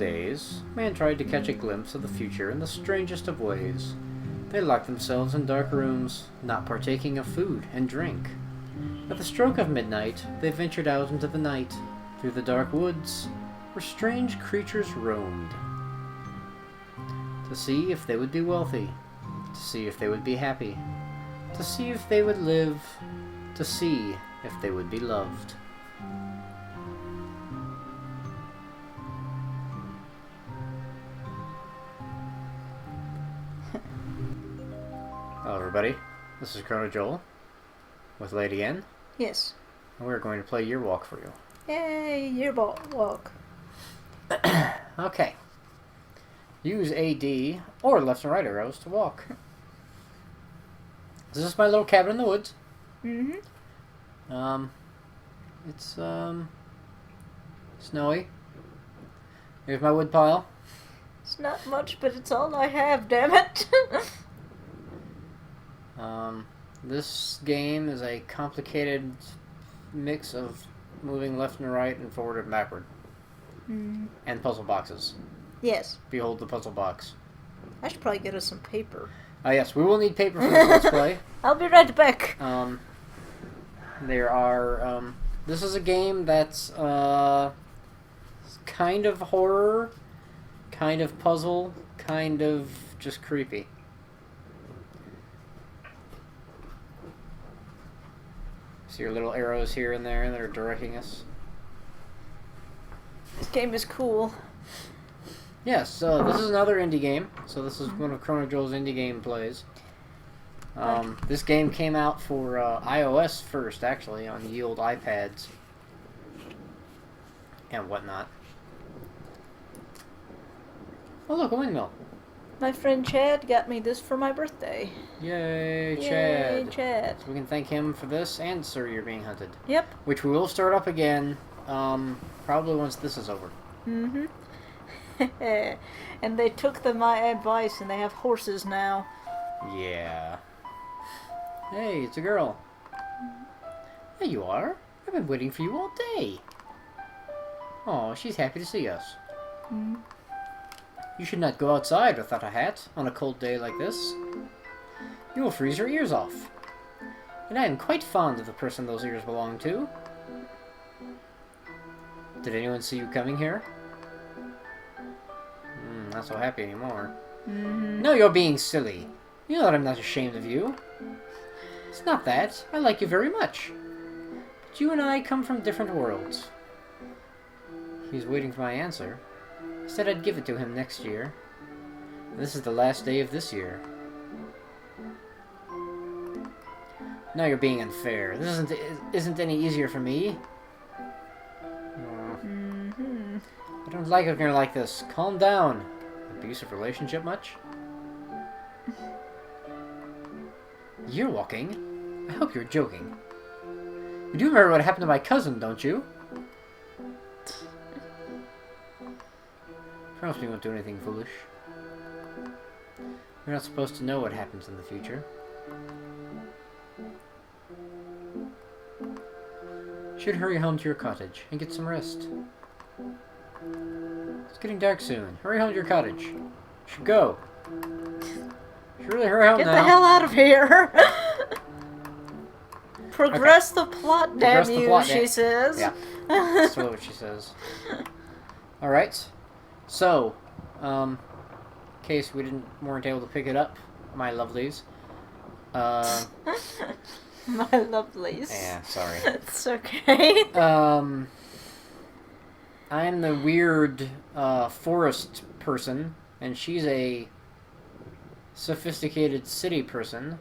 days, man tried to catch a glimpse of the future in the strangest of ways. They locked themselves in dark rooms, not partaking of food and drink. At the stroke of midnight, they ventured out into the night, through the dark woods, where strange creatures roamed. To see if they would be wealthy, to see if they would be happy, to see if they would live, to see if they would be loved. Hello everybody, this is Chrono Joel with Lady N. Yes. And we're going to play Year Walk for you. Yay, Yearwalk. Okay. Use AD or left and right arrows to walk. This is my little cabin in the woods. Mm-hmm. It's snowy. Here's my wood pile. It's not much, but it's all I have, damn it. This game is a complicated mix of moving left and right and forward and backward. And puzzle boxes. Yes. Behold the puzzle box. I should probably get us some paper. Yes, we will need paper for this let's play. I'll be right back. There are, this is a game that's, kind of horror, kind of puzzle, kind of just creepy. See your little arrows here and there that are directing us. This game is cool. Yes, this is another indie game. So this is one of Chrono Joel's indie game plays. This game came out for iOS first, actually, on the old iPads and whatnot. Oh, look, a windmill. My friend Chad got me this for my birthday. Yay, Chad. Yay, Chad. So we can thank him for this, and Sir, You're Being Hunted. Yep. Which we will start up again, probably once this is over. Mm-hmm. And they took my advice, and they have horses now. Yeah. Hey, it's a girl. There you are. I've been waiting for you all day. Oh, she's happy to see us. Mm. You should not go outside without a hat on a cold day like this. You will freeze your ears off. And I am quite fond of the person those ears belong to. Did anyone see you coming here? Not so happy anymore. No, you're being silly. You know that I'm not ashamed of you. It's not that. I like you very much. But you and I come from different worlds. He's waiting for my answer. I said I'd give it to him next year. And this is the last day of this year. Now you're being unfair. This isn't any easier for me. I don't like it when you're like this. Calm down. Abusive relationship much? You're walking? I hope you're joking. You do remember what happened to my cousin, don't you? Promise me you won't do anything foolish. You're not supposed to know what happens in the future. You should hurry home to your cottage and get some rest. It's getting dark soon. Hurry home to your cottage. You should go. You should really hurry home now. Get the hell out of here! Progress the plot, damn you, she says. Yeah, that's what she says. Alright. So, in case we weren't able to pick it up, my lovelies. My lovelies. Yeah, sorry. It's okay. I'm the weird forest person, and she's a sophisticated city person.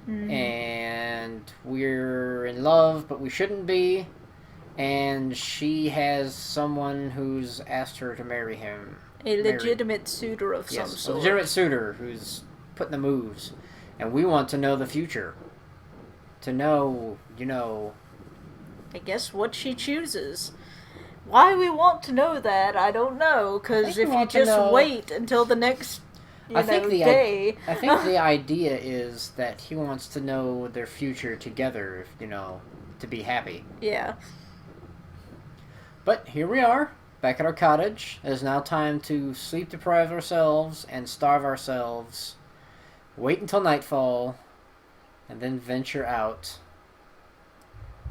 And we're in love, but we shouldn't be. And she has someone who's asked her to marry him. A legitimate suitor of some sort. A legitimate suitor who's putting the moves. And we want to know the future. To know, I guess what she chooses. Why we want to know that, I don't know. Because if you just wait until the next day... I think the idea is that he wants to know their future together, to be happy. Yeah. But here we are, back at our cottage. It is now time to sleep deprive ourselves and starve ourselves. Wait until nightfall, and then venture out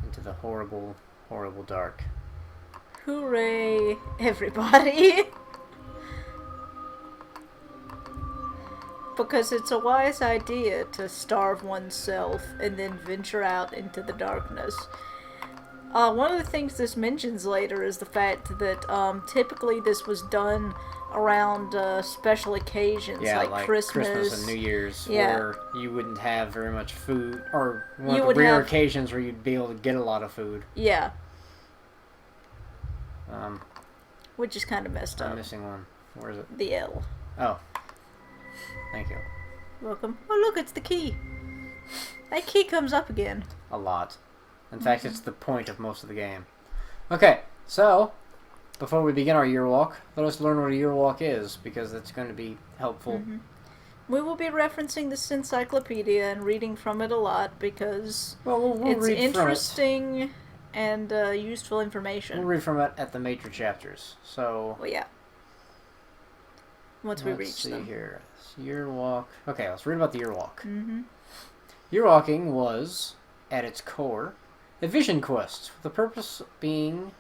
into the horrible, horrible dark. Hooray, everybody! Because it's a wise idea to starve oneself and then venture out into the darkness. One of the things this mentions later is the fact that typically this was done around special occasions, like Christmas and New Year's, where you wouldn't have very much food, or one of the rare occasions where you'd be able to get a lot of food. Yeah. Which is kind of messed up. I'm missing one. Where is it? The L. Oh. Thank you. Welcome. Oh, look, it's the key. That key comes up again. A lot. In fact, it's the point of most of the game. Okay, so, before we begin our year walk, let us learn what a year walk is, because that's going to be helpful. We will be referencing this encyclopedia and reading from it a lot, because we'll it's read interesting and useful information. We'll read from it at the major chapters. So, well, yeah. Once we reach them. Let's see here. Year walk. Okay, let's read about the year walk. Year walking was, at its core, a vision quest, the purpose being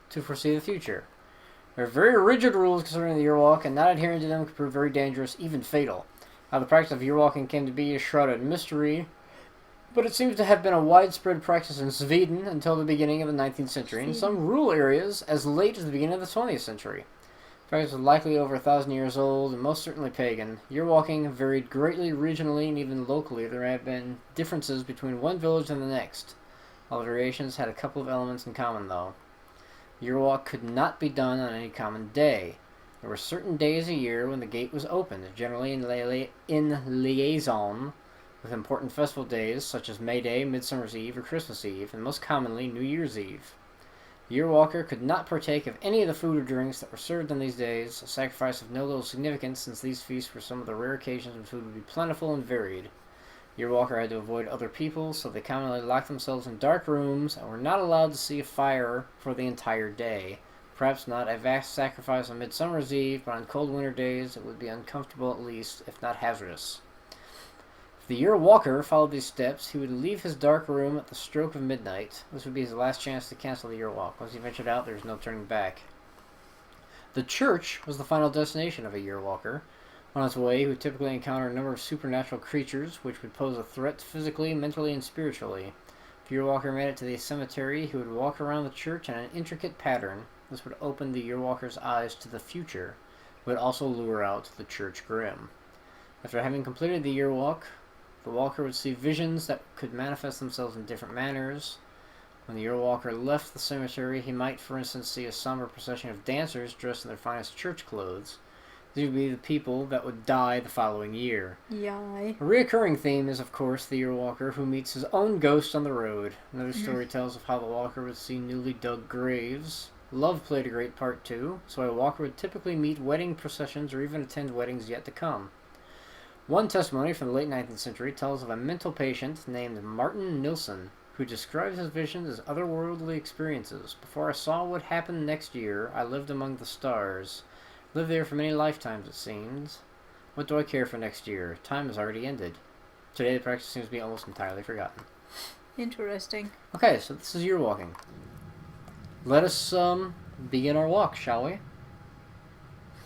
to foresee the future. There are very rigid rules concerning the year walk, and not adhering to them could prove very dangerous, even fatal. How the practice of year walking came to be is shrouded in mystery, but it seems to have been a widespread practice in Sweden until the beginning of the 19th century, and in some rural areas as late as the beginning of the 20th century. The practice was likely over 1,000 years old, and most certainly pagan. Year walking varied greatly regionally and even locally. There have been differences between one village and the next. All the variations had a couple of elements in common, though. Year walk could not be done on any common day. There were certain days a year when the gate was opened, generally in liaison with important festival days such as May Day, Midsummer's Eve, or Christmas Eve, and most commonly New Year's Eve. The year walker could not partake of any of the food or drinks that were served on these days, a sacrifice of no little significance since these feasts were some of the rare occasions when food would be plentiful and varied. The year walker had to avoid other people, so they commonly locked themselves in dark rooms and were not allowed to see a fire for the entire day. Perhaps not a vast sacrifice on Midsummer's Eve, but on cold winter days it would be uncomfortable at least, if not hazardous. If the year walker followed these steps, he would leave his dark room at the stroke of midnight. This would be his last chance to cancel the year walk. Once he ventured out, there was no turning back. The church was the final destination of a year walker. On his way, he would typically encounter a number of supernatural creatures, which would pose a threat physically, mentally, and spiritually. If the year walker made it to the cemetery, he would walk around the church in an intricate pattern. This would open the year walker's eyes to the future. It would also lure out the church grim. After having completed the year walk, the walker would see visions that could manifest themselves in different manners. When the year walker left the cemetery, he might, for instance, see a somber procession of dancers dressed in their finest church clothes. These would be the people that would die the following year. Yay. A reoccurring theme is, of course, the year walker who meets his own ghost on the road. Another story tells of how the walker would see newly dug graves. Love played a great part too, so a walker would typically meet wedding processions or even attend weddings yet to come. One testimony from the late 19th century tells of a mental patient named Martin Nilsson, who describes his visions as otherworldly experiences. Before I saw what happened next year, I lived among the stars. Lived there for many lifetimes, it seems. What do I care for next year? Time has already ended. Today the practice seems to be almost entirely forgotten. Interesting. Okay, so this is year walking. Let us begin our walk, shall we?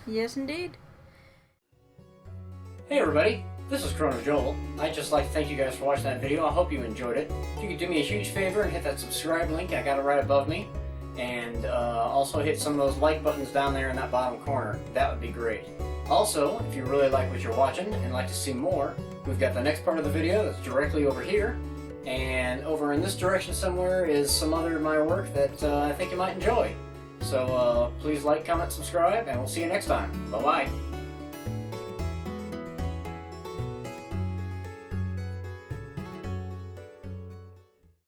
Yes, indeed. Hey everybody, this is Chrono Joel. I'd just like to thank you guys for watching that video. I hope you enjoyed it. If you could do me a huge favor and hit that subscribe link, I got it right above me. And also hit some of those like buttons down there in that bottom corner. That would be great. Also, if you really like what you're watching and like to see more, we've got the next part of the video that's directly over here. And over in this direction somewhere is some other of my work that I think you might enjoy. So please like, comment, subscribe, and we'll see you next time. Bye-bye.